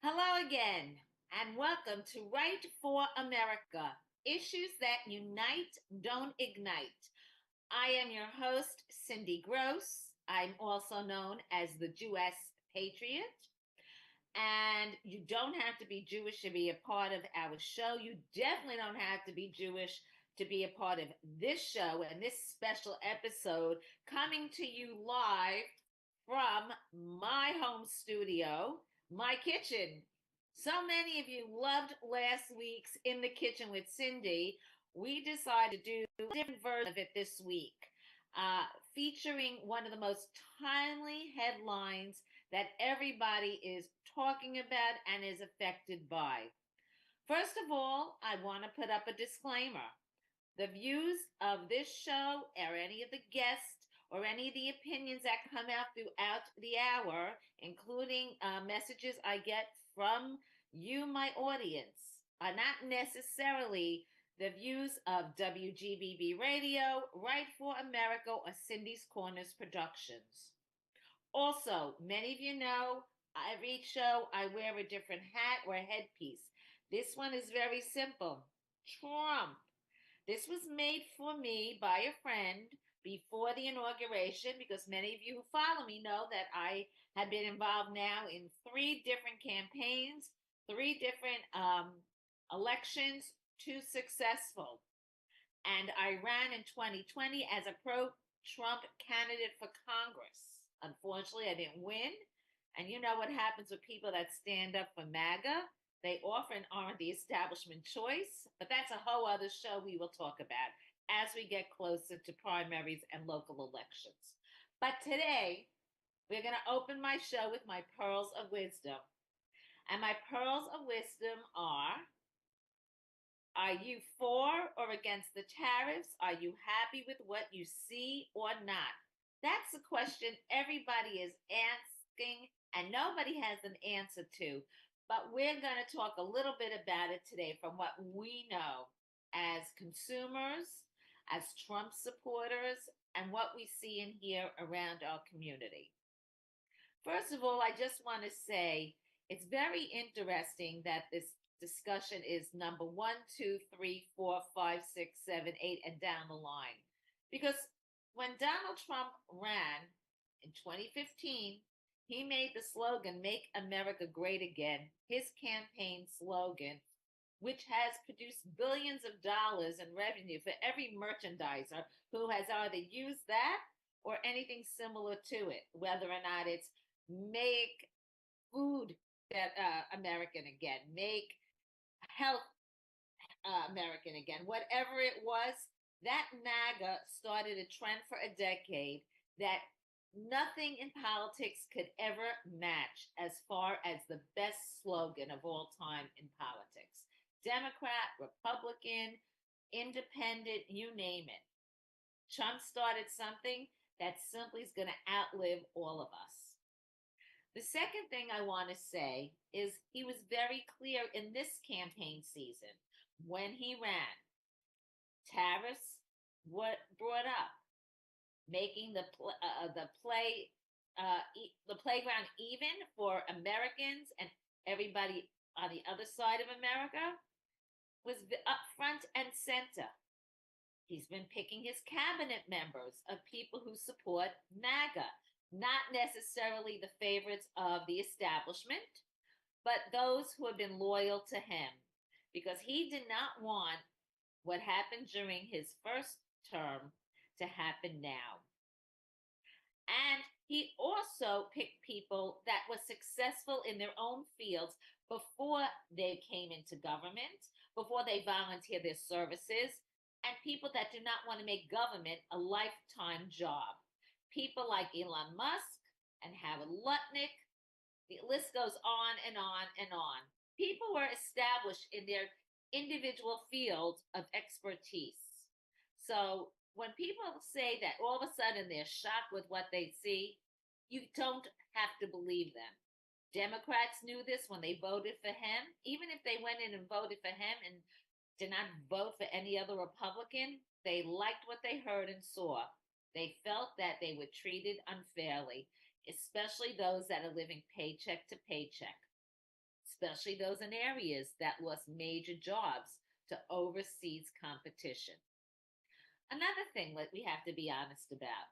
Hello again, and welcome to Right for America Issues that Unite, Don't Ignite. I am your host, Cindy Gross. I'm also known as the Jewess Patriot. And you don't have to be Jewish to be a part of our show. You definitely don't have to be Jewish to be a part of this show and this special episode coming to you live from my home studio, my kitchen. So many of you loved last week's In the Kitchen with Cindy. We decided to do a different version of it this week, uh, featuring one of the most timely headlines that everybody is talking about and is affected by. First of all, I want to put up a disclaimer. The views of this show or any of the guests or any of the opinions that come out throughout the hour, including messages I get from you, my audience, are not necessarily the views of WGBB Radio, Right for America, or Cindy's Corners Productions. Also, many of you know every show I wear a different hat or a headpiece. This one is very simple Trump. This was made for me by a friend before the inauguration because many of you who follow me know that I have been involved now in three different campaigns, three different elections, two successful. And I ran in 2020 as a pro Trump candidate for Congress. Unfortunately, I didn't win. And you know what happens with people that stand up for MAGA? They often aren't the establishment choice, but that's a whole other show we will talk about as we get closer to primaries and local elections. But today, we're going to open my show with my pearls of wisdom. And my pearls of wisdom are you for or against the tariffs? Are you happy with what you see or not? That's the question everybody is asking and nobody has an answer to. But we're going to talk a little bit about it today from what we know as consumers, as Trump supporters, and what we see and hear around our community. First of all, I just want to say it's very interesting that this discussion is number one, two, three, four, five, six, seven, eight, and down the line. Because when Donald Trump ran in 2015, he made the slogan, Make America Great Again, his campaign slogan, which has produced billions of dollars in revenue for every merchandiser who has either used that or anything similar to it, whether or not it's make food that American again, make health American again, whatever it was. That MAGA started a trend for a decade that nothing in politics could ever match as far as the best slogan of all time in politics. Democrat, Republican, independent, you name it. Trump started something that simply is going to outlive all of us. The second thing I want to say is he was very clear in this campaign season when he ran. Tariffs were brought up, making the playground even for Americans and everybody on the other side of America was up front and center. He's been picking his cabinet members of people who support MAGA, not necessarily the favorites of the establishment, but those who have been loyal to him, because he did not want what happened during his first term to happen now. And he also picked people that were successful in their own fields before they came into government, before they volunteered their services, and people that do not want to make government a lifetime job. People like Elon Musk and Howard Lutnick. The list goes on and on and on. People were established in their individual fields of expertise. So when people say that all of a sudden they're shocked with what they see, you don't have to believe them. Democrats knew this when they voted for him. Even if they went in and voted for him and did not vote for any other Republican, they liked what they heard and saw. They felt that they were treated unfairly, especially those that are living paycheck to paycheck. especially those in areas that lost major jobs to overseas competition. Another thing that we have to be honest about,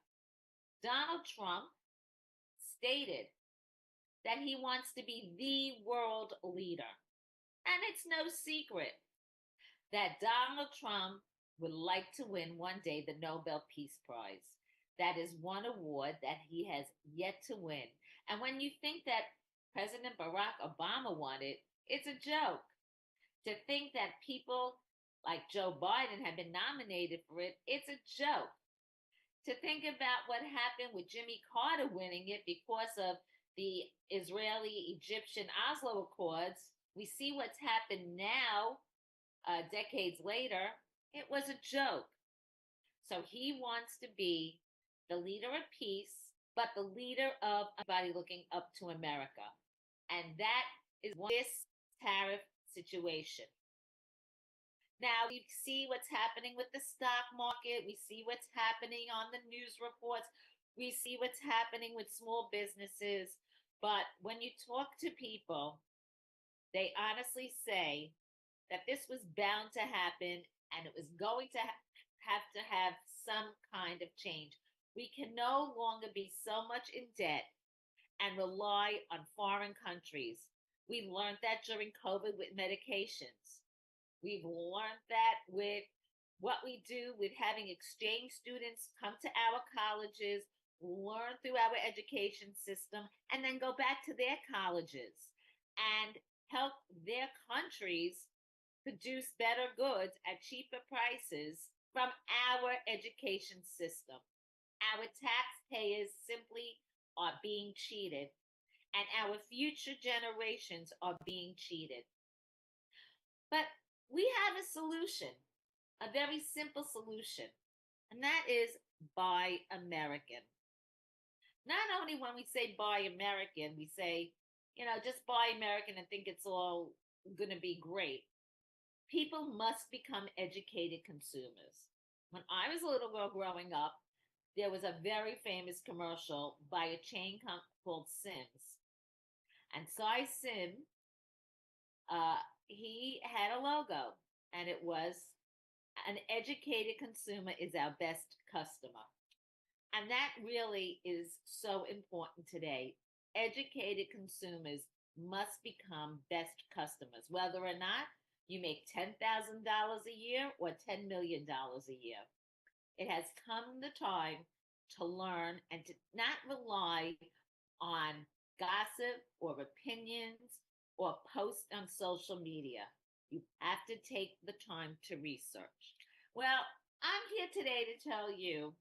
Donald Trump stated that he wants to be the world leader. And it's no secret that Donald Trump would like to win one day the Nobel Peace Prize. That is one award that he has yet to win. And when you think that President Barack Obama won it, it's a joke. To think that people like Joe Biden have been nominated for it, it's a joke. To think about what happened with Jimmy Carter winning it because of the Israeli Egyptian Oslo Accords, we see what's happened now, decades later. It was a joke. So he wants to be the leader of peace, but the leader of everybody looking up to America. And that is this tariff situation. Now we see what's happening with the stock market. We see what's happening on the news reports. We see what's happening with small businesses. But when you talk to people, they honestly say that this was bound to happen and it was going to have some kind of change. We can no longer be so much in debt and rely on foreign countries. We learned that during COVID with medications. We've learned that with what we do with having exchange students come to our colleges, learn through our education system, and then go back to their colleges and help their countries produce better goods at cheaper prices from our education system. Our taxpayers simply are being cheated, and our future generations are being cheated. But we have a solution, a very simple solution, and that is buy American. Not only when we say buy American, we say, just buy American and think it's all going to be great. People must become educated consumers. When I was a little girl growing up, there was a very famous commercial by a chain called Sims. And Cy Sim, he had a logo, and it was an educated consumer is our best customer. And that really is so important today. Educated consumers must become best customers, whether or not you make $10,000 a year or $10 million a year. It has come the time to learn and to not rely on gossip or opinions or posts on social media. You have to take the time to research. Well, I'm here today to tell you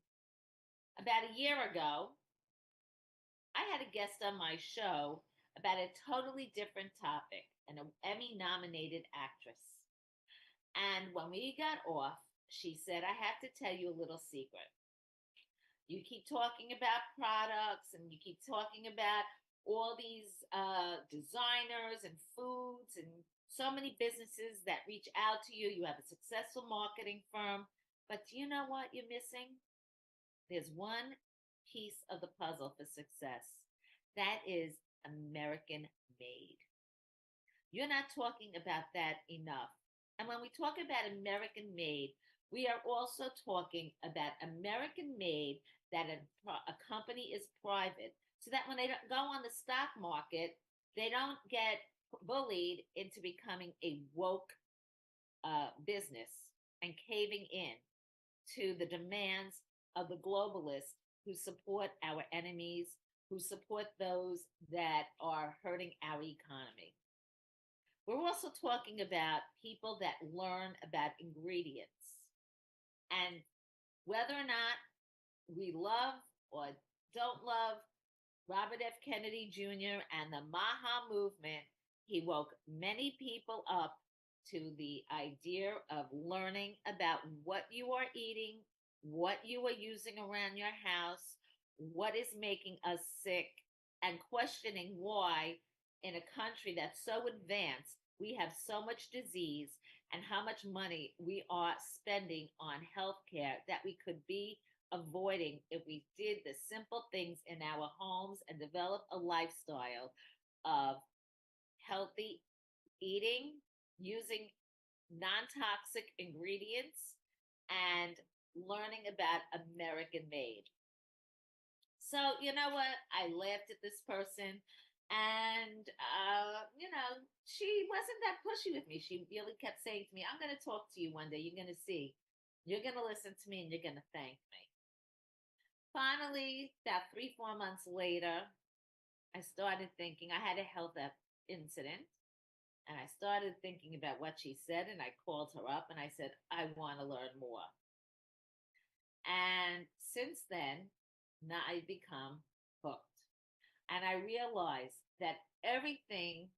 about a year ago, I had a guest on my show about a totally different topic, an Emmy nominated actress. And when we got off, she said, I have to tell you a little secret. You keep talking about products and you keep talking about all these designers and foods and so many businesses that reach out to you. You have a successful marketing firm. But do you know what you're missing? There's one piece of the puzzle for success. That is American made. You're not talking about that enough. And when we talk about American made, we are also talking about American made that a company is private so that when they go on the stock market, they don't get bullied into becoming a woke business and caving in to the demands of the globalists who support our enemies, who support those that are hurting our economy. We're also talking about people that learn about ingredients and whether or not we love or don't love Robert F. Kennedy Jr. and the MAHA movement. He woke many people up to the idea of learning about what you are eating, what you are using around your house, what is making us sick, and questioning why, in a country that's so advanced, we have so much disease and how much money we are spending on healthcare that we could be avoiding if we did the simple things in our homes and develop a lifestyle of healthy eating using non-toxic ingredients and learning about American made. So, you know what? I laughed at this person and she wasn't that pushy with me. She really kept saying to me, I'm going to talk to you one day. You're going to see. You're going to listen to me and you're going to thank me. Finally, about 3, 4 months later, I started thinking I had a health incident. And I started thinking about what she said, and I called her up and I said, I want to learn more. And since then, now I've become hooked. And I realized that everything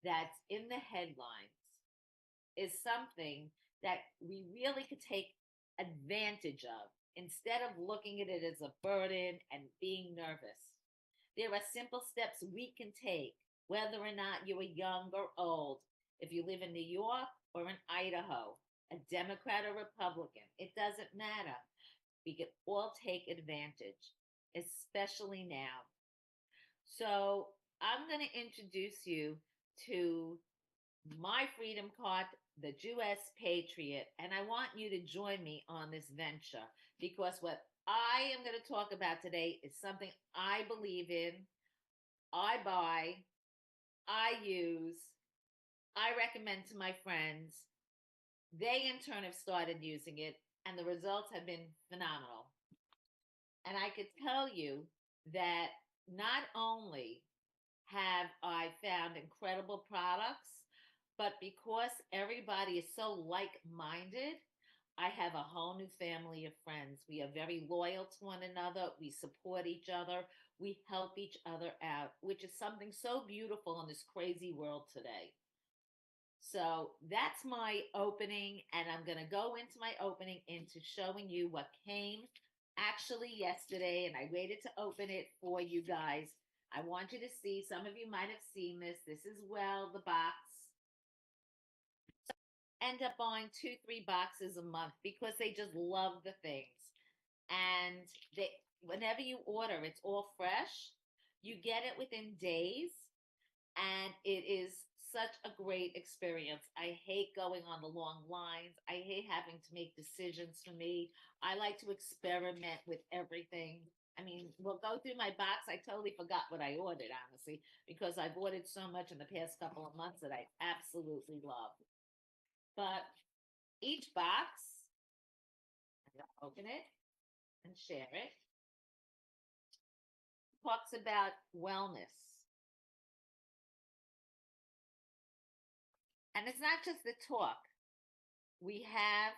that's in the headlines is something that we really could take advantage of instead of looking at it as a burden and being nervous. There are simple steps we can take, whether or not you are young or old, if you live in New York or in Idaho, a Democrat or Republican, it doesn't matter. We can all take advantage, especially now. So I'm going to introduce you to my freedom card, the US Patriot, and I want you to join me on this venture because what I am going to talk about today is something I believe in, I buy, I use, I recommend to my friends. They in turn have started using it, and the results have been phenomenal. And I could tell you that not only have I found incredible products, but because everybody is so like minded, I have a whole new family of friends. We are very loyal to one another. We support each other. We help each other out, which is something so beautiful in this crazy world today. So that's my opening, and I'm going to go into my opening into showing you what came actually yesterday, and I waited to open it for you guys. I want you to see, some of you might have seen this. This is well the box. End up buying 2, 3 boxes a month because they just love the things. And they, whenever you order, it's all fresh. You get it within days, and it is such a great experience. I hate going on the long lines. I hate having to make decisions for me. I like to experiment with everything. I mean, we'll go through my box. I totally forgot what I ordered, honestly, because I've ordered so much in the past couple of months that I absolutely love. But each box, I'm going to open it and share it, talks about wellness. And it's not just the talk. We have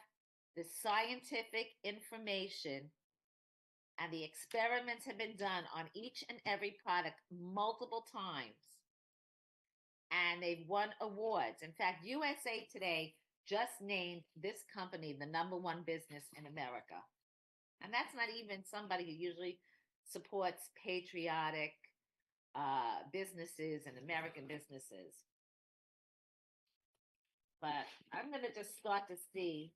the scientific information, and the experiments have been done on each and every product multiple times. And they've won awards. In fact, USA Today just named this company the #1 business in America. And that's not even somebody who usually supports patriotic businesses and American businesses. But I'm going to just start to see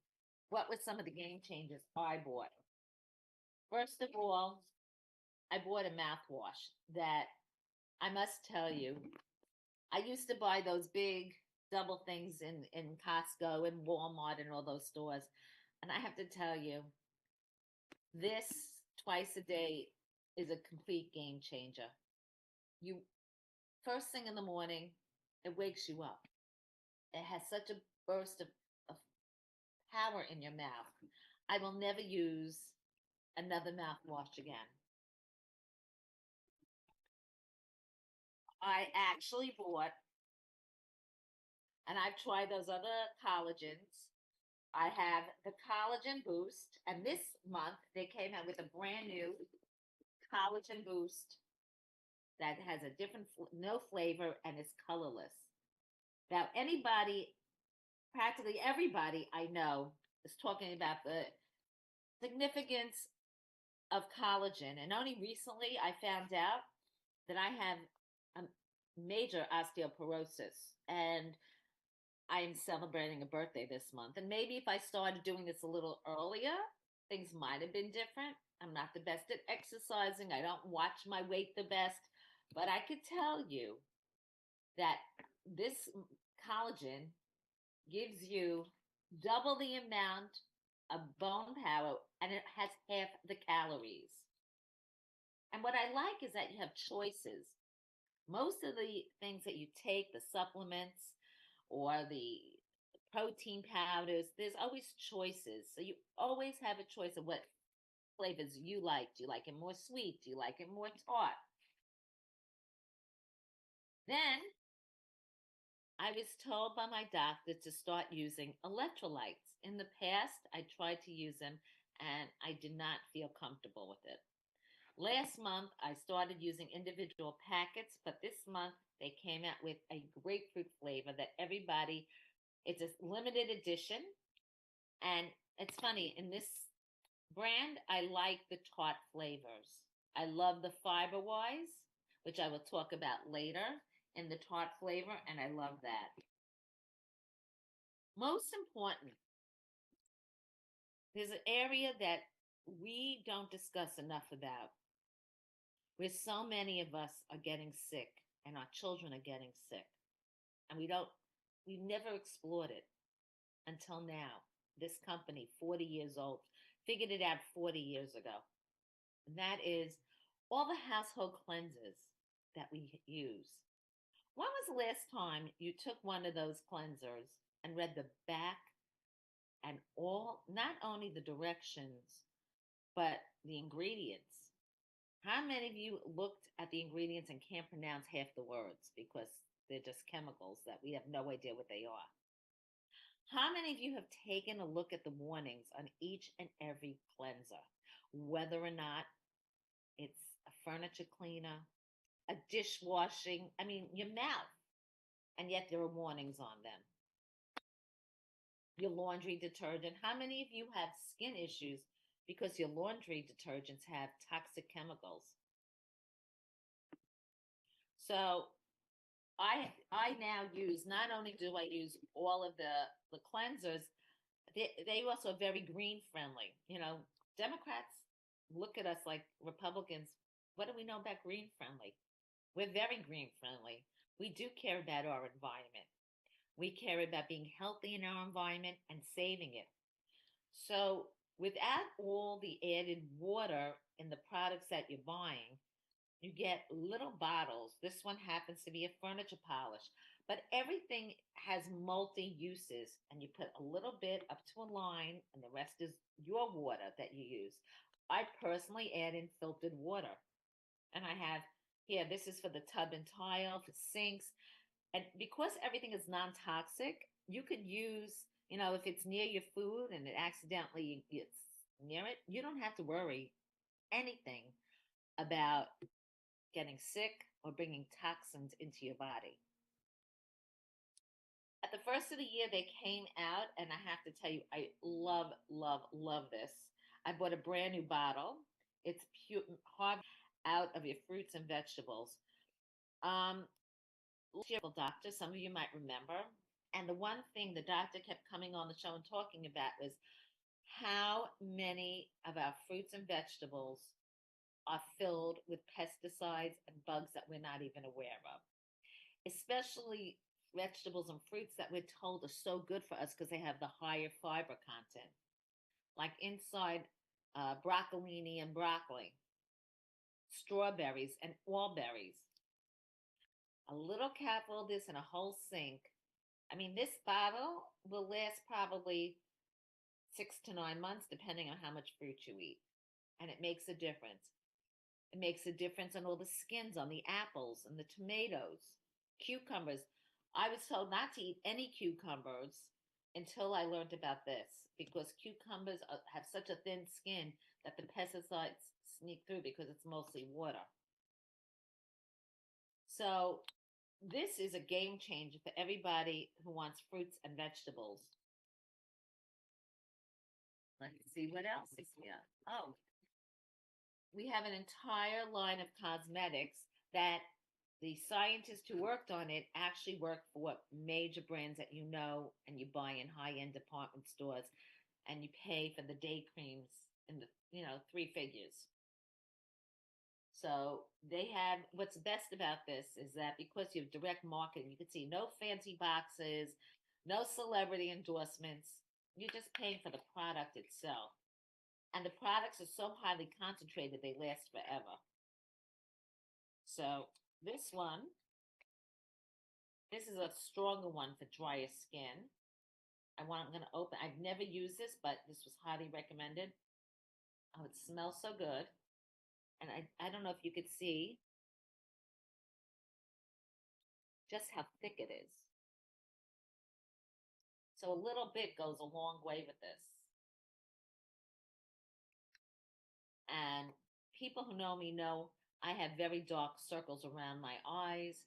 what were some of the game changers I bought. First of all, I bought a mouthwash that I must tell you, I used to buy those big double things in Costco and Walmart and all those stores. And I have to tell you, this twice a day is a complete game changer. You first thing in the morning, it wakes you up. It has such a burst of power in your mouth. I will never use another mouthwash again. I actually bought, and I've tried those other collagens. I have the collagen boost, and this month they came out with a brand new collagen boost that has a different, no flavor, and is colorless. Now, anybody, practically everybody I know is talking about the significance of collagen. And only recently I found out that I have a major osteoporosis, and I am celebrating a birthday this month. And maybe if I started doing this a little earlier, things might have been different. I'm not the best at exercising. I don't watch my weight the best, but I could tell you that this collagen gives you double the amount of bone power and it has half the calories. And what I like is that you have choices. Most of the things that you take, the supplements or the protein powders, there's always choices. So you always have a choice of what flavors you like. Do you like it more sweet? Do you like it more tart? Then I was told by my doctor to start using electrolytes. In the past, I tried to use them and I did not feel comfortable with it. Last month, I started using individual packets, but this month they came out with a grapefruit flavor that everybody, it's a limited edition. And it's funny, in this brand, I like the tart flavors. I love the fiber wise, which I will talk about later in the tart flavor, and I love that. Most important, there's an area that we don't discuss enough about, where so many of us are getting sick and our children are getting sick. And we never explored it until now. This company, 40 years old, figured it out 40 years ago. And that is all the household cleansers that we use. When was the last time you took one of those cleansers and read the back and all, not only the directions, but the ingredients? How many of you looked at the ingredients and can't pronounce half the words because they're just chemicals that we have no idea what they are? How many of you have taken a look at the warnings on each and every cleanser, whether or not it's a furniture cleaner, a dishwashing, I mean, your mouth, and yet there are warnings on them? Your laundry detergent. How many of you have skin issues because your laundry detergents have toxic chemicals? So I now use, not only do I use all of the cleansers, they also are very green friendly. You know, Democrats look at us like Republicans. What do we know about green friendly? We're very green friendly. We do care about our environment. We care about being healthy in our environment and saving it. So, without all the added water in the products that you're buying, you get little bottles. This one happens to be a furniture polish, but everything has multi uses, and you put a little bit up to a line, and the rest is your water that you use. I personally add in filtered water, and I have here, this is for the tub and tile, for sinks. And because everything is non toxic, you could use, you know, if it's near your food and it accidentally gets near it, you don't have to worry anything about getting sick or bringing toxins into your body. At the first of the year, they came out, and I have to tell you, I love, love, love this. I bought a brand new bottle. It's pure, hard out of your fruits and vegetables. Um, Last year, doctor, some of you might remember, and the one thing the doctor kept coming on the show and talking about was how many of our fruits and vegetables are filled with pesticides and bugs that we're not even aware of, especially vegetables and fruits that we're told are so good for us because they have the higher fiber content, like inside broccolini and broccoli, strawberries and all berries. A little capful of this in a whole sink. I mean, this bottle will last probably 6 to 9 months, depending on how much fruit you eat. And it makes a difference. It makes a difference on all the skins on the apples and the tomatoes, cucumbers. I was told not to eat any cucumbers until I learned about this because cucumbers have such a thin skin that the pesticides sneak through because it's mostly water. So, this is a game changer for everybody who wants fruits and vegetables. Let's see what else is here. Oh, we have an entire line of cosmetics that the scientists who worked on it actually work for what major brands that you know and you buy in high-end department stores and you pay for the day creams in the 3 figures. So they have, what's best about this is that because you have direct marketing, you can see no fancy boxes, no celebrity endorsements. You're just paying for the product itself. And the products are so highly concentrated, they last forever. So this one, this is a stronger one for drier skin. I'm going to open. I've never used this, but this was highly recommended. Oh, it smells so good. And I don't know if you could see just how thick it is. So a little bit goes a long way with this. And people who know me know I have very dark circles around my eyes.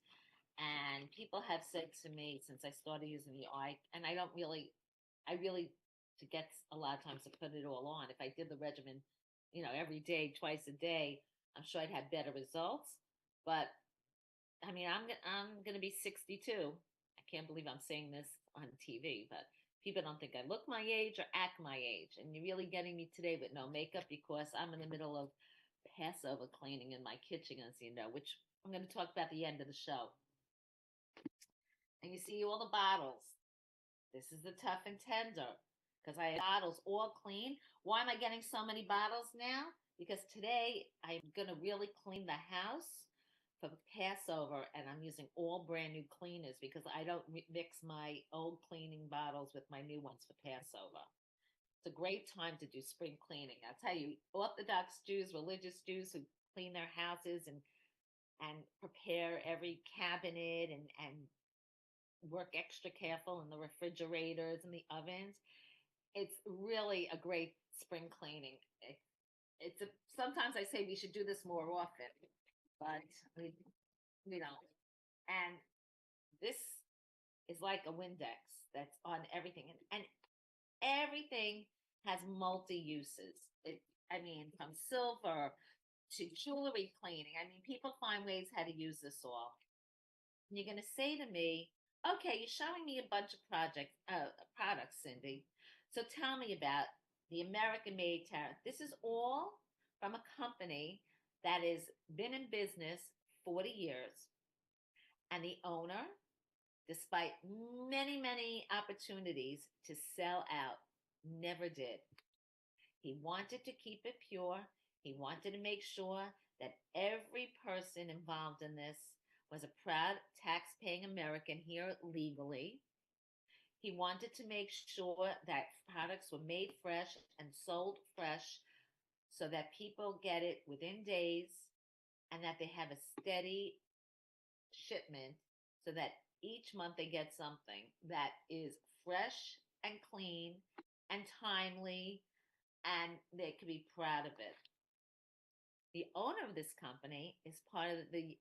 And people have said to me since I started using the eye, and I really forget a lot of times to put it all on. If I did the regimen, every day, twice a day, I'm sure I'd have better results. But I mean, I'm gonna be 62. I can't believe I'm saying this on TV, but people don't think I look my age or act my age. And you're really getting me today with no makeup because I'm in the middle of Passover cleaning in my kitchen, as you know, which I'm going to talk about the end of the show. And you see all the bottles. This is the tough and tender because I have bottles all clean. Why am I getting so many bottles now? Because today I'm going to really clean the house for Passover and I'm using all brand new cleaners because I don't mix my old cleaning bottles with my new ones for Passover. It's a great time to do spring cleaning. I'll tell you, Orthodox Jews, religious Jews who clean their houses and prepare every cabinet and work extra careful in the refrigerators and the ovens. It's really a great spring cleaning. Sometimes I say we should do this more often, but we, you know, and this is like a Windex that's on everything, and everything has multi uses. I mean, from silver to jewelry cleaning. I mean, people find ways how to use this all. And you're going to say to me, okay, you're showing me a bunch of products, Cindy. So tell me about the American Made Tariff. This is all from a company that has been in business 40 years. And the owner, despite many, many opportunities to sell out, never did. He wanted to keep it pure. He wanted to make sure that every person involved in this was a proud tax-paying American here legally. He wanted to make sure that products were made fresh and sold fresh so that people get it within days and that they have a steady shipment so that each month they get something that is fresh and clean and timely and they can be proud of it. The owner of this company is part of the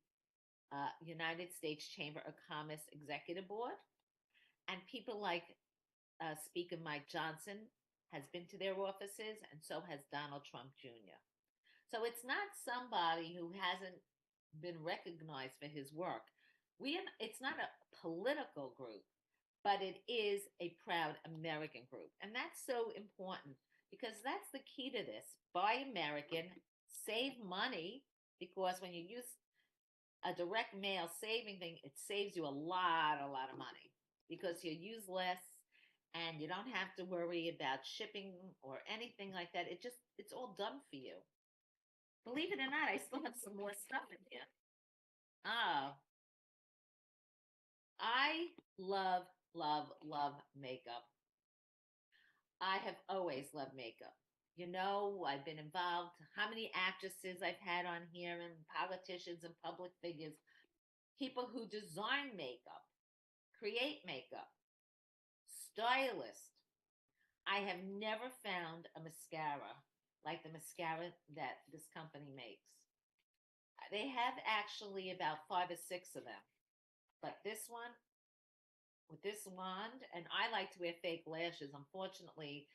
United States Chamber of Commerce Executive Board, and people like Speaker Mike Johnson has been to their offices, and so has Donald Trump Jr. So it's not somebody who hasn't been recognized for his work. It's not a political group, but it is a proud American group. And that's so important because that's the key to this. Buy American, save money, because when you use a direct mail saving thing, it saves you a lot of money because you use less and you don't have to worry about shipping or anything like that. It's all done for you. Believe it or not, I still have some more stuff in here. Oh, I love, love, love makeup. I have always loved makeup. You know, I've been involved. How many actresses I've had on here, and politicians and public figures, people who design makeup, create makeup, stylists. I have never found a mascara like the mascara that this company makes. They have actually about five or six of them, but this one with this wand, and I like to wear fake lashes. Unfortunately,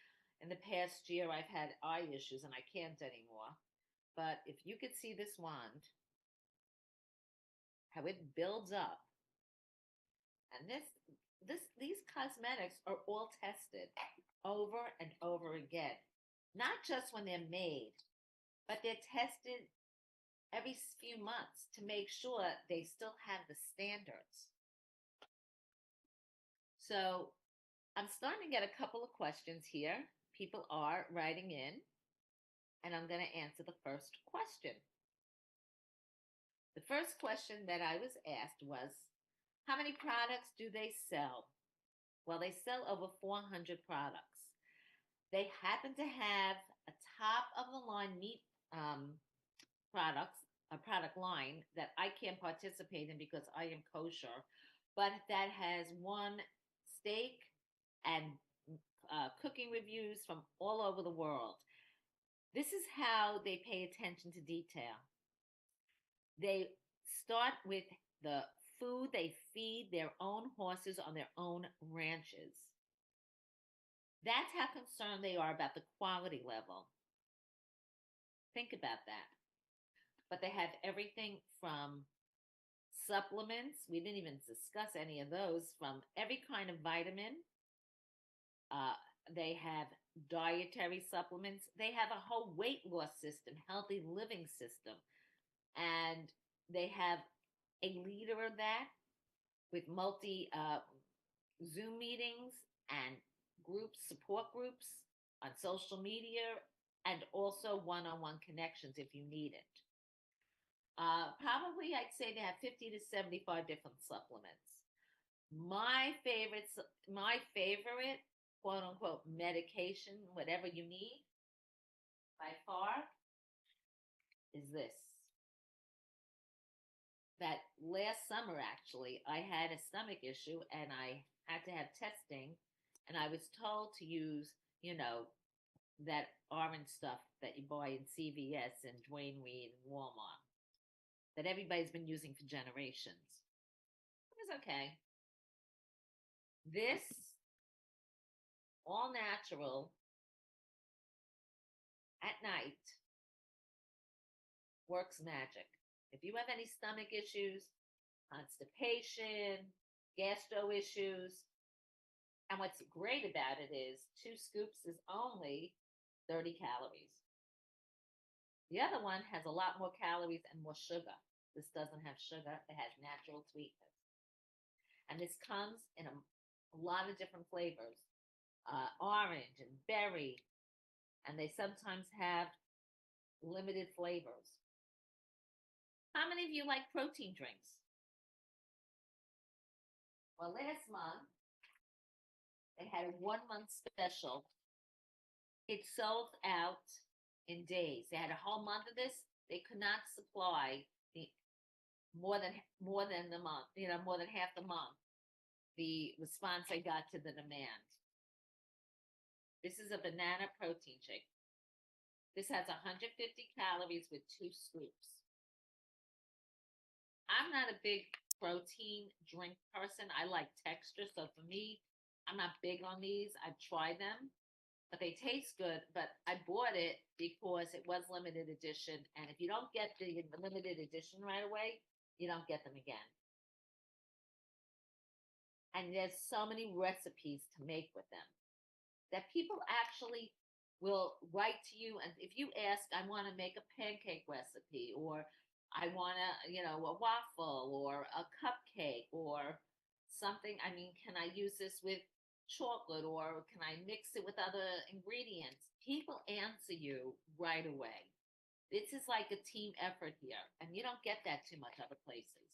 in the past year, I've had eye issues and I can't anymore. But if you could see this wand, how it builds up, and these cosmetics are all tested over and over again, not just when they're made, but they're tested every few months to make sure they still have the standards. So I'm starting to get a couple of questions here. People are writing in, and I'm going to answer the first question. The first question that I was asked was, how many products do they sell? Well, they sell over 400 products. They happen to have a top of the line meat products, a product line that I can't participate in because I am kosher, but that has one steak and cooking reviews from all over the world. This is how they pay attention to detail. They start with the food they feed their own horses on their own ranches. That's how concerned they are about the quality level. Think about that. But they have everything from supplements. We didn't even discuss any of those, from every kind of vitamin. They have dietary supplements. They have a whole weight loss system, healthy living system. And they have a leader of that with multi Zoom meetings and groups, support groups on social media, and also one on one connections if you need it. Probably I'd say they have 50 to 75 different supplements. My favorite quote unquote medication, whatever you need, by far, is this. That last summer, actually, I had a stomach issue and I had to have testing, and I was told to use, that orange stuff that you buy in CVS and Dwayne Reed and Walmart that everybody's been using for generations. It was okay. This all natural at night works magic. If you have any stomach issues, constipation, gastro issues, and what's great about it is 2 scoops is only 30 calories. The other one has a lot more calories and more sugar. This doesn't have sugar, it has natural sweetness. And this comes in a lot of different flavors, orange and berry, and they sometimes have limited flavors. How many of you like protein drinks? Well, last month, they had a 1 month special. It sold out in days. They had a whole month of this. They could not supply the more than the month, more than half the month. The response I got to the demand. This is a banana protein shake. This has 150 calories with 2 scoops. I'm not a big protein drink person. I like texture. So for me, I'm not big on these. I've tried them, but they taste good. But I bought it because it was limited edition. And if you don't get the limited edition right away, you don't get them again. And there's so many recipes to make with them that people actually will write to you. And if you ask, I want to make a pancake recipe, or I want to, a waffle or a cupcake or something. I mean, can I use this with chocolate, or can I mix it with other ingredients? People answer you right away. This is like a team effort here, and you don't get that too much other places.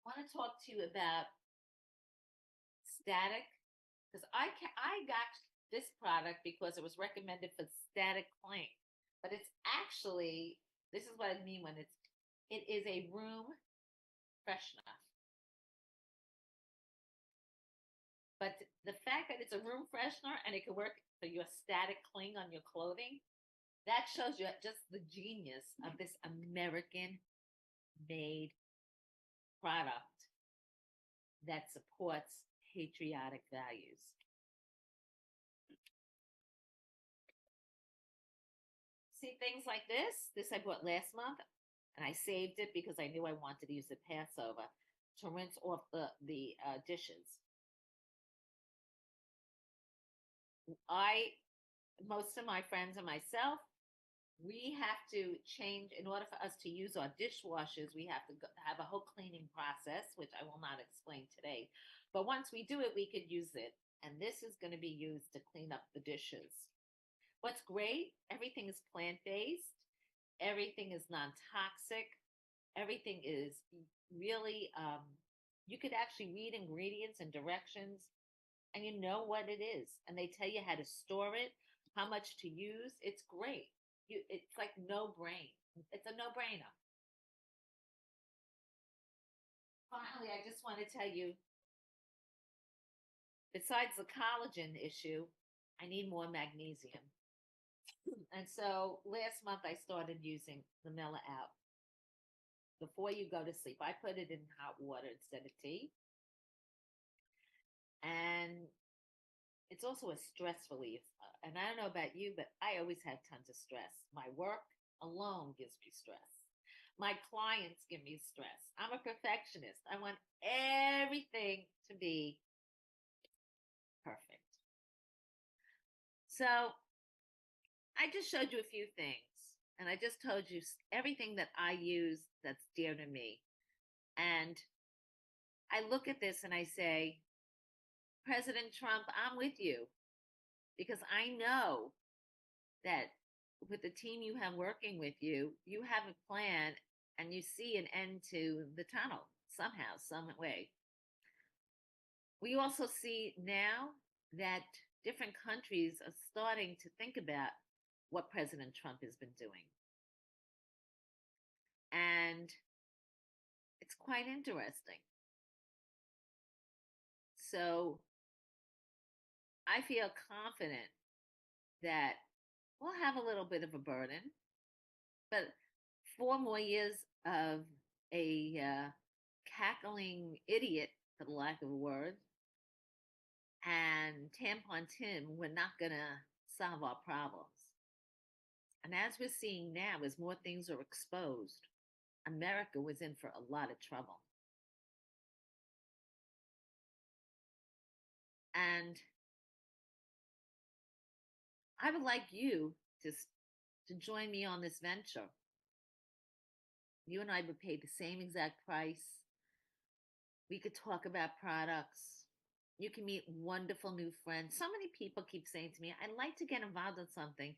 I want to talk to you about static, because I got this product because it was recommended for static cling, but it's actually, this is what I mean when it is a room freshener. But the fact that it's a room freshener and it can work for your static cling on your clothing, that shows you just the genius of this American made product that supports patriotic values. See things like this I bought last month, and I saved it because I knew I wanted to use it Passover to rinse off the dishes. Most of my friends and myself, We have to change, in order for us to use our dishwashers, we have to have a whole cleaning process, which I will not explain today. But once we do it, we could use it. And this is going to be used to clean up the dishes. What's great, everything is plant based, everything is non toxic, everything is really, you could actually read ingredients and directions and you know what it is. And they tell you how to store it, how much to use. It's great. It's like no brain. It's a no brainer. Finally, I just want to tell you, besides the collagen issue, I need more magnesium. And so last month I started using the Mela out before you go to sleep. I put it in hot water instead of tea. And it's also a stress relief. And I don't know about you, but I always have tons of stress. My work alone gives me stress. My clients give me stress. I'm a perfectionist. I want everything to be perfect. So I just showed you a few things and I just told you everything that I use that's dear to me. And I look at this and I say, President Trump, I'm with you because I know that with the team you have working with you, you have a plan and you see an end to the tunnel somehow, some way. We also see now that different countries are starting to think about what President Trump has been doing. And it's quite interesting. So I feel confident that we'll have a little bit of a burden, but 4 more years of a cackling idiot, for the lack of a word, and Tampon Tim, we're not going to solve our problems. And as we're seeing now, as more things are exposed, America was in for a lot of trouble. And I would like you to join me on this venture. You and I would pay the same exact price. We could talk about products. You can meet wonderful new friends. So many people keep saying to me, I'd like to get involved in something.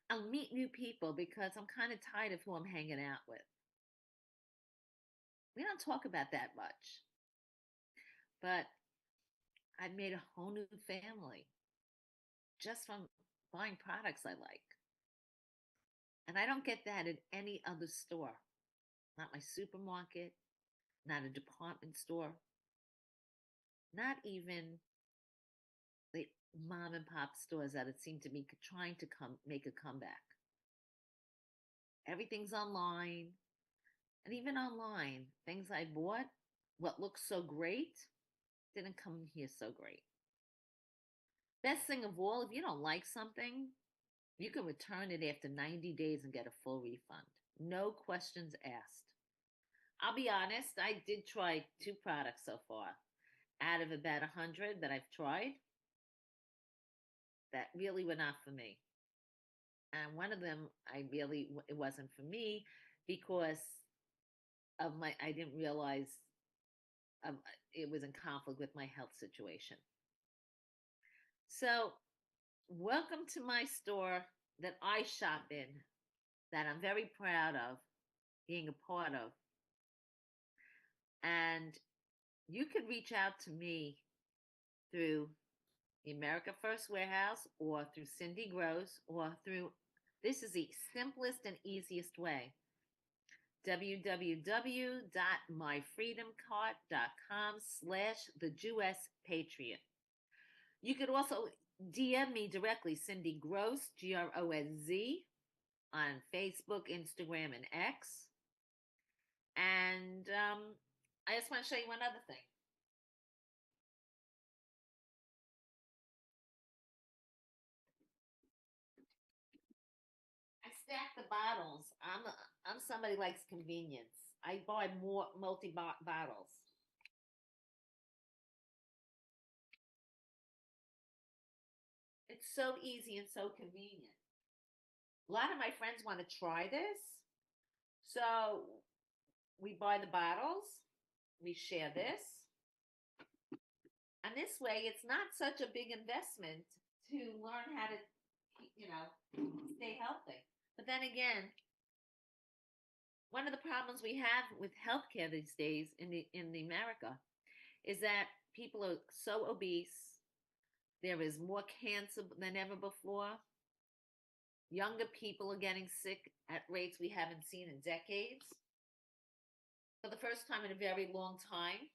I'll meet new people because I'm kind of tired of who I'm hanging out with. We don't talk about that much. But I've made a whole new family just from buying products I like. And I don't get that at any other store. Not my supermarket, not a department store, not even the mom and pop stores that it seem to be trying to make a comeback. Everything's online. And even online, things I bought, what looks so great, didn't come here so great. Best thing of all, if you don't like something, you can return it after 90 days and get a full refund. No questions asked. I'll be honest, I did try 2 products so far out of about 100 that I've tried that really were not for me. And one of them, it wasn't for me because I didn't realize um, it was in conflict with my health situation. So, welcome to my store that I shop in, that I'm very proud of being a part of. And you can reach out to me through the America First Warehouse or through Cindy Gross or through, this is the simplest and easiest way, www.myfreedomcart.com/the Jewess Patriot. You could also DM me directly, Cindy Gross, Grosz, on Facebook, Instagram, and X. And I just want to show you one other thing. I stack the bottles. I'm somebody who likes convenience. I buy more multi bottles. It's so easy and so convenient. A lot of my friends want to try this. So we buy the bottles, we share this, and this way it's not such a big investment to learn how to, you know, stay healthy. But then again, one of the problems we have with healthcare these days in the America is that people are so obese. There is more cancer than ever before. Younger people are getting sick at rates we haven't seen in decades. For the first time in a very long time,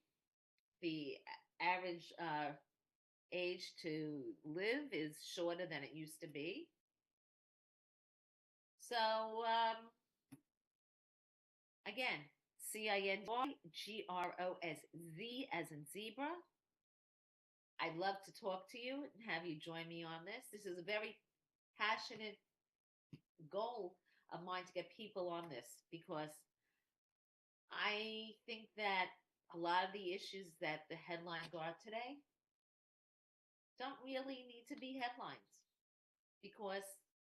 the average age to live is shorter than it used to be. So, again, CINDGROSZ as in zebra. I'd love to talk to you and have you join me on this. This is a very passionate goal of mine to get people on this because I think that a lot of the issues that the headlines are today don't really need to be headlines because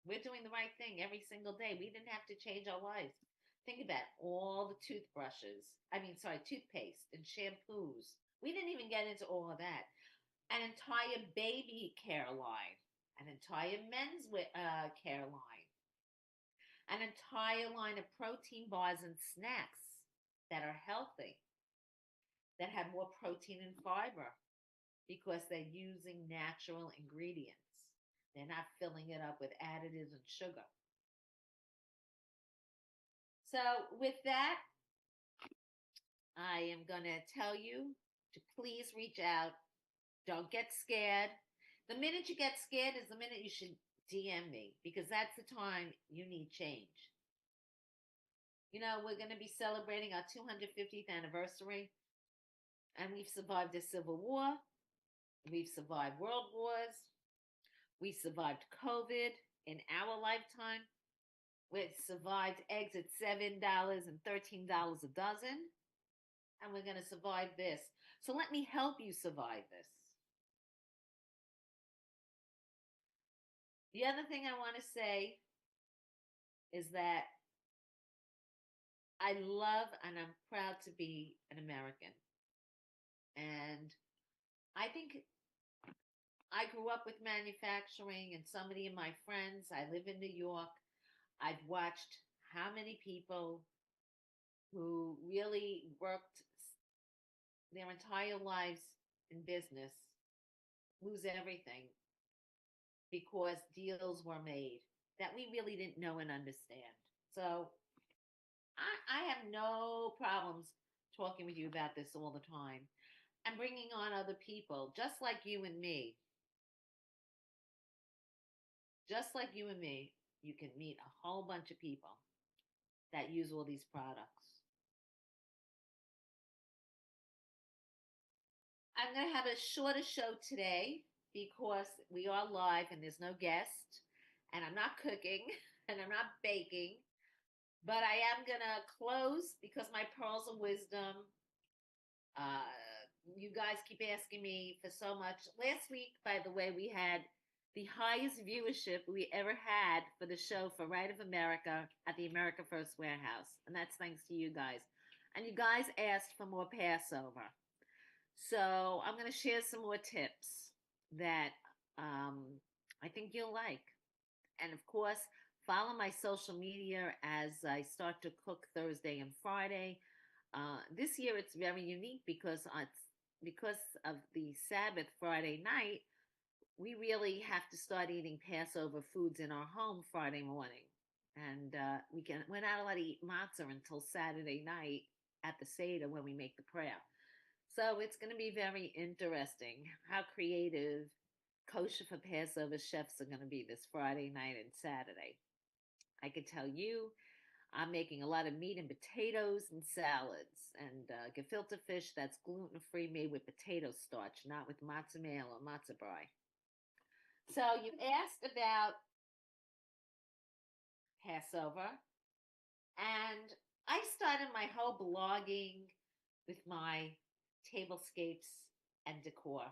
we're doing the right thing every single day. We didn't have to change our lives. Think about all the toothpaste and shampoos. We didn't even get into all of that. An entire baby care line, an entire men's care line, an entire line of protein bars and snacks that are healthy, that have more protein and fiber because they're using natural ingredients. They're not filling it up with additives and sugar. So, with that, I am going to tell you to please reach out. Don't get scared. The minute you get scared is the minute you should DM me because that's the time you need change. You know, we're going to be celebrating our 250th anniversary, and we've survived a civil war. We've survived world wars. We survived COVID in our lifetime. We survived eggs at $7 and $13 a dozen. And we're going to survive this. So let me help you survive this. The other thing I want to say is that I love and I'm proud to be an American. And I think I grew up with manufacturing, and so many of my friends, I live in New York. I've watched how many people who really worked their entire lives in business lose everything because deals were made that we really didn't know and understand. So I have no problems talking with you about this all the time and bringing on other people, just like you and me. Just like you and me, you can meet a whole bunch of people that use all these products. I'm going to have a shorter show today because we are live and there's no guest, and I'm not cooking and I'm not baking, but I am going to close because my pearls of wisdom. Uh, you guys keep asking me for so much. Last week, by the way, we had the highest viewership we ever had for the show for Right of America at the America First Warehouse. And that's thanks to you guys. And you guys asked for more Passover. So I'm going to share some more tips that I think you'll like. And of course, follow my social media as I start to cook Thursday and Friday. This year it's very unique because of the Sabbath Friday night. We really have to start eating Passover foods in our home Friday morning, and we're not allowed to eat matzah until Saturday night at the Seder when we make the prayer. So it's going to be very interesting how creative kosher for Passover chefs are going to be this Friday night and Saturday. I can tell you, I'm making a lot of meat and potatoes and salads and gefilte fish that's gluten free, made with potato starch, not with matzah meal or matzah brie. So you asked about Passover, and I started my whole blogging with my tablescapes and decor.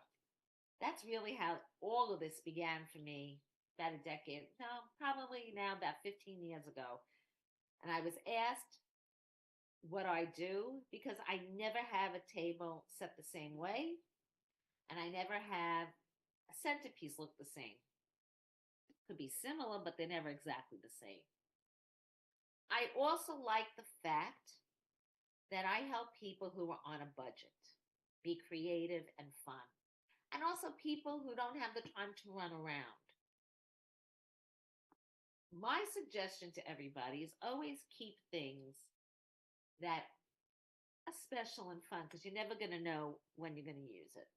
That's really how all of this began for me about a decade, no, probably now about 15 years ago. And I was asked what I do because I never have a table set the same way and I never have a centerpiece look the same. Could be similar, but they're never exactly the same. I also like the fact that I help people who are on a budget be creative and fun, and also people who don't have the time to run around. My suggestion to everybody is always keep things that are special and fun because you're never going to know when you're going to use it.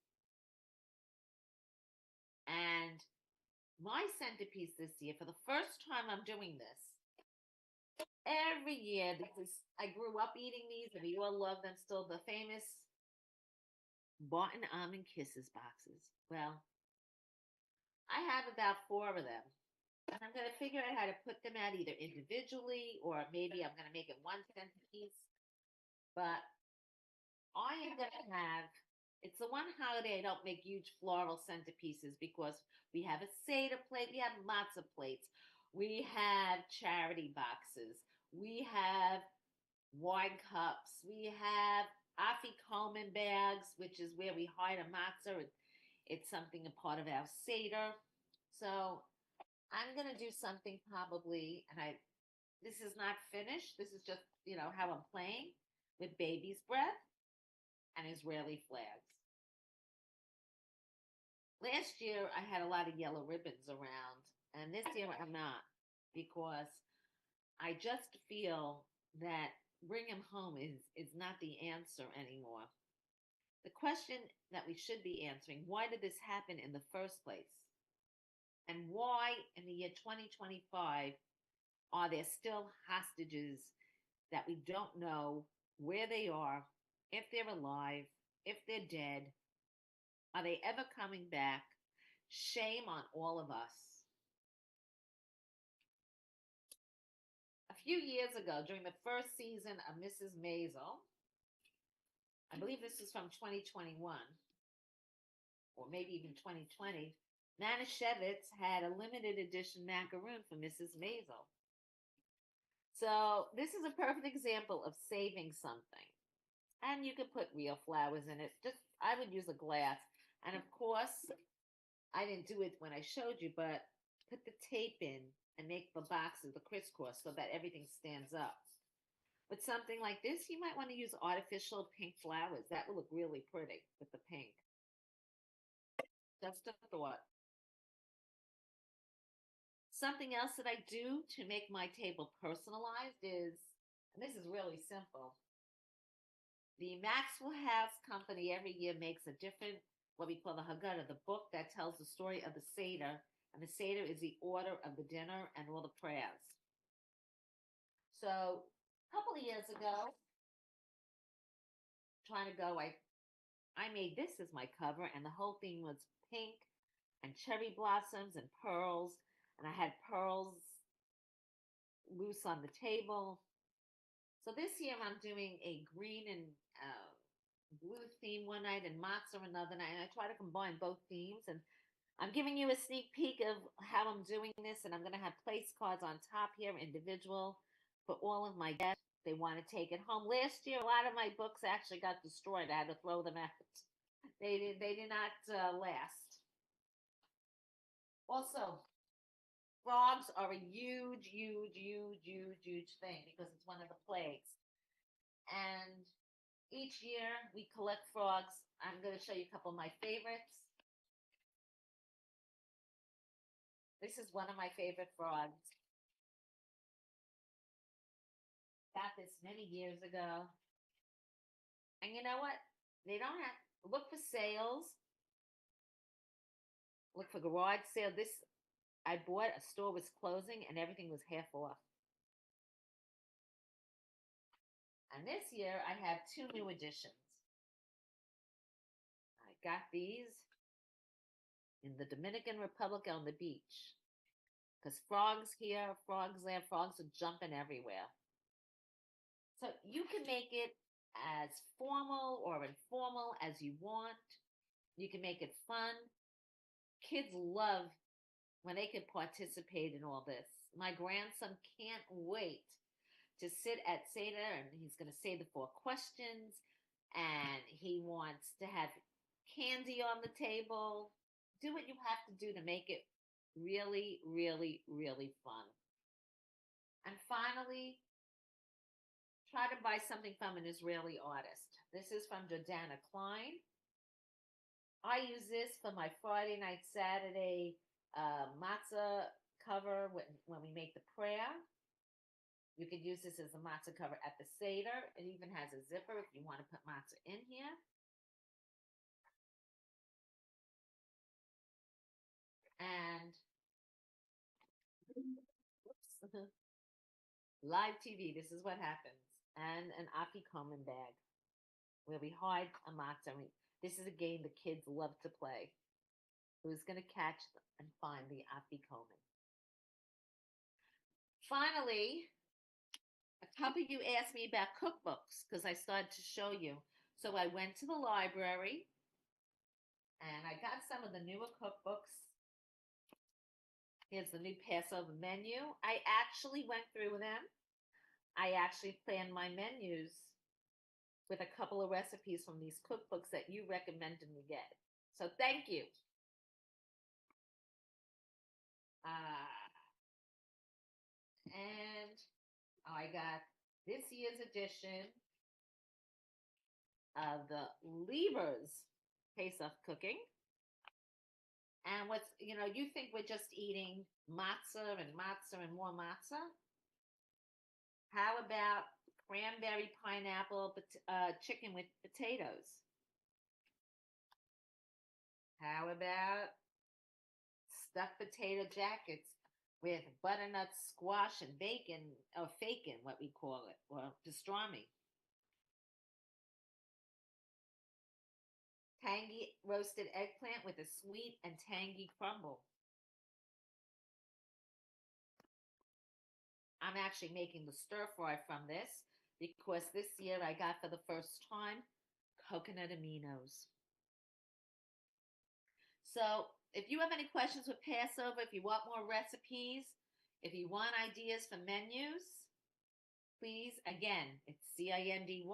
And my centerpiece this year, for the first time I'm doing this, every year, I grew up eating these and we all love them still, the famous Barton Almond Kisses boxes. Well, I have about four of them. And I'm going to figure out how to put them out either individually or maybe I'm going to make it one centerpiece. But I am going to have, it's the one holiday I don't make huge floral centerpieces because we have a Seder plate, we have matzah plates, we have charity boxes, we have wine cups, we have afikoman bags, which is where we hide a matzah. It's something a part of our Seder. So I'm going to do something probably, and this is not finished. This is just, how I'm playing with baby's breath and Israeli flags. Last year, I had a lot of yellow ribbons around, and this year I'm not because I just feel that bring them home is not the answer anymore. The question that we should be answering, why did this happen in the first place? And why in the year 2025 are there still hostages that we don't know where they are, if they're alive, if they're dead? Are they ever coming back? Shame on all of us. A few years ago, during the first season of Mrs. Maisel, I believe this is from 2021, or maybe even 2020, Manischewitz had a limited edition macaroon for Mrs. Maisel. So this is a perfect example of saving something. And you could put real flowers in it. Just I would use a glass. And of course, I didn't do it when I showed you, but put the tape in and make the boxes, the crisscross, so that everything stands up. But something like this, you might want to use artificial pink flowers. That will look really pretty with the pink. Just a thought. Something else that I do to make my table personalized is, and this is really simple, the Maxwell House Company every year makes a different, what we call the Haggadah, the book that tells the story of the Seder. And the Seder is the order of the dinner and all the prayers. So a couple of years ago, I made this as my cover, and the whole thing was pink and cherry blossoms and pearls. And I had pearls loose on the table. So this year I'm doing a green and blue theme one night and matzah another night. And I try to combine both themes. And I'm giving you a sneak peek of how I'm doing this. And I'm going to have place cards on top here, individual, for all of my guests. They want to take it home. Last year, a lot of my books actually got destroyed. I had to throw them out. They did not last. Also, frogs are a huge, huge, huge, huge, huge thing because it's one of the plagues. And each year we collect frogs. I'm going to show you a couple of my favorites. This is one of my favorite frogs. Got this many years ago. And you know what? They don't have, look for sales. Look for garage sale. This I bought, a store was closing and everything was half off. And this year I have two new additions. I got these in the Dominican Republic on the beach. Because frogs here, frogs there, frogs are jumping everywhere. So you can make it as formal or informal as you want. You can make it fun. Kids love when they could participate in all this. My grandson can't wait to sit at Seder, and he's going to say the 4 questions, and he wants to have candy on the table. Do what you have to do to make it really, really, really fun. And finally, try to buy something from an Israeli artist. This is from Jordana Klein. I use this for my Friday night, Saturday matzah cover when we make the prayer. You could use this as a matzah cover at the Seder. It even has a zipper if you want to put matzah in here. And live TV, this is what happens. And an afikoman bag where we hide a matzah. This is a game the kids love to play. Who's going to catch them and find the afikoman? Finally, a couple of you asked me about cookbooks because I started to show you. So I went to the library and I got some of the newer cookbooks. Here's the new Passover menu. I actually went through them. I actually planned my menus with a couple of recipes from these cookbooks that you recommended me get. So thank you. And I got this year's edition of the Lieber's Pesach cooking. And what's, you think we're just eating matzah and more matzah? How about cranberry, pineapple, chicken with potatoes? How about stuffed potato jackets with butternut squash and bacon, or fakin, what we call it, or pastrami? Tangy roasted eggplant with a sweet and tangy crumble. I'm actually making the stir fry from this because this year I got for the first time coconut aminos. So if you have any questions with Passover, if you want more recipes, if you want ideas for menus, please, again, it's CINDYGROSZ,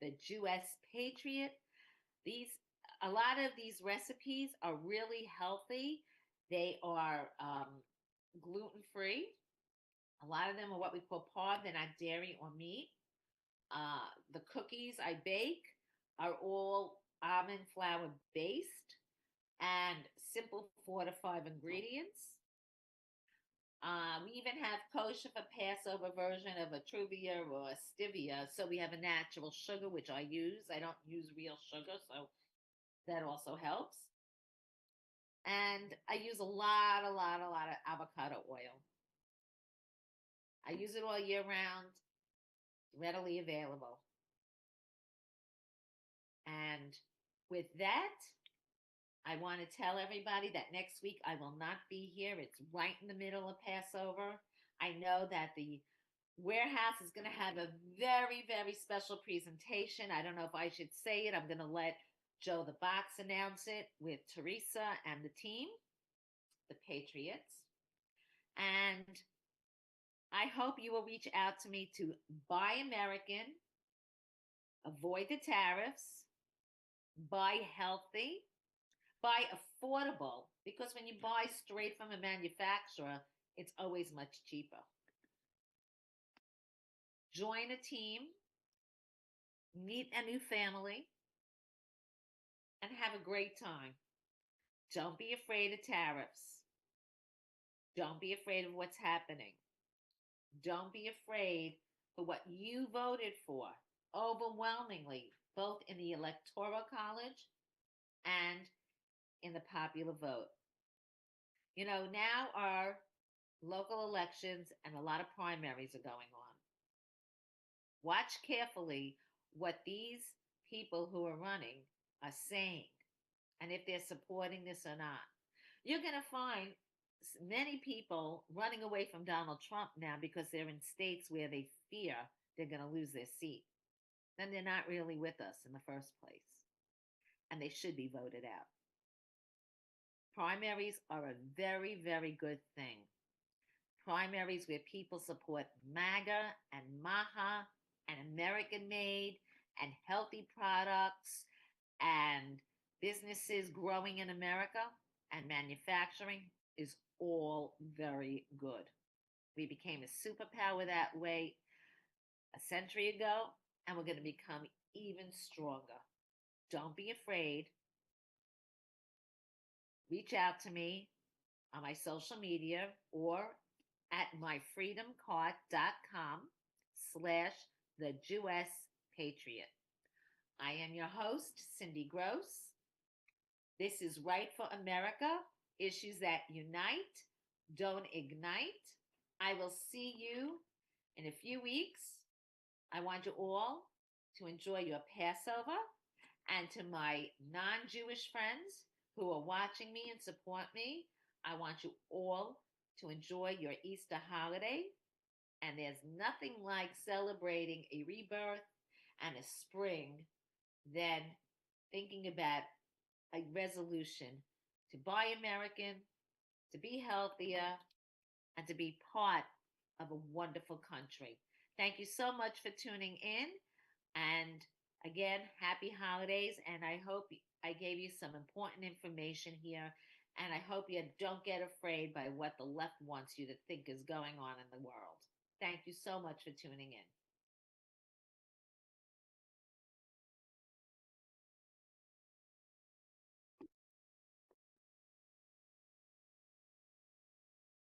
the Jewess Patriot. A lot of these recipes are really healthy. They are gluten-free. A lot of them are what we call parve. They're not dairy or meat. The cookies I bake are all almond flour based and simple 4 to 5 ingredients. We even have kosher for Passover version of a truvia or a stevia. So we have a natural sugar, which I use. I don't use real sugar, so that also helps. And I use a lot of avocado oil. I use it all year round, readily available. And with that, I want to tell everybody that next week I will not be here. It's right in the middle of Passover. I know that the warehouse is going to have a very, very special presentation. I don't know if I should say it. I'm going to let Joe the Box announce it with Teresa and the team, the Patriots. And I hope you will reach out to me to buy American, avoid the tariffs, buy healthy, buy affordable, because when you buy straight from a manufacturer, it's always much cheaper. Join a team, meet a new family, and have a great time. Don't be afraid of tariffs. Don't be afraid of what's happening. Don't be afraid for what you voted for overwhelmingly, both in the Electoral College and in the popular vote. Now our local elections and a lot of primaries are going on. Watch carefully what these people who are running are saying and if they're supporting this or not. You're going to find many people running away from Donald Trump now because they're in states where they fear they're going to lose their seat. Then they're not really with us in the first place. And they should be voted out. Primaries are a very, very good thing. Primaries where people support MAGA and MAHA and American made and healthy products and businesses growing in America and manufacturing is all very good. We became a superpower that way a century ago, and we're going to become even stronger. Don't be afraid. Reach out to me on my social media or at myfreedomcart.com slash the Jewess Patriot. I am your host, Cindy Gross. This is Right for America, issues that unite, don't ignite. I will see you in a few weeks. I want you all to enjoy your Passover. And to my non Jewish friends who are watching me and support me, I want you all to enjoy your Easter holiday. And there's nothing like celebrating a rebirth and a spring than thinking about a resolution to buy American, to be healthier, and to be part of a wonderful country. Thank you so much for tuning in. And again, happy holidays. And I hope I gave you some important information here. And I hope you don't get afraid by what the left wants you to think is going on in the world. Thank you so much for tuning in.